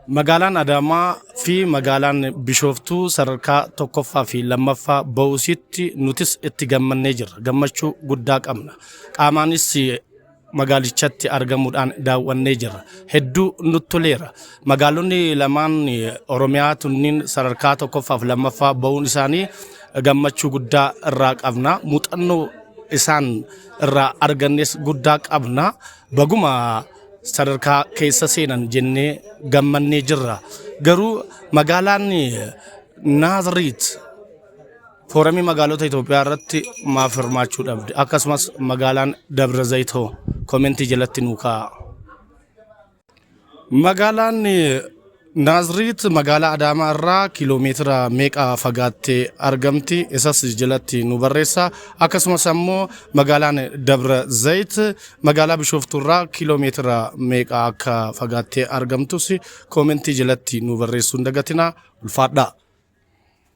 Magaalaan Adaamaa fi magaalaan Bishooftuu sadarkaa tokkoffaa fi lammaffaa ba'uusitti nutis itti gammannee jirra. Gammachuu guddaa qabna. Qaamaanis magaalichatti argamuudhaan daawwannee jirra. Hedduu nutti toleera. Magaalonni lamaan Oromiyaa tunniin sadarkaa tokkoffaa fi lammaffaa ba'uun isaanii gammachuu guddaa irraa qabna. Muuxannoo isaan irraa argannes guddaa qabna. Baguma sadarkaa keessa seenan jennee gammannee jirra. Garuu magaalaan Naaziriit foorumii magaalota Itoophiyaa irratti maaf hirmaachuu dhabde? Akkasumas magaalaan Dabra Zayitoo komentii jalatti nuu kaa'a. Magaalaan Naaziriit magaalaa Adaamaa irraa kiiloomeetira meeqa fagaattee argamti? Isas jalatti nu barreessa. Akkasumas ammoo magaalaan Dabra Zayit magaalaa Bishooftuu irraa kiiloomeetira meeqa akka fagaattee argamtus komentii jalatti nu barreessuu hin dagatinaa. Ulfaadhaa.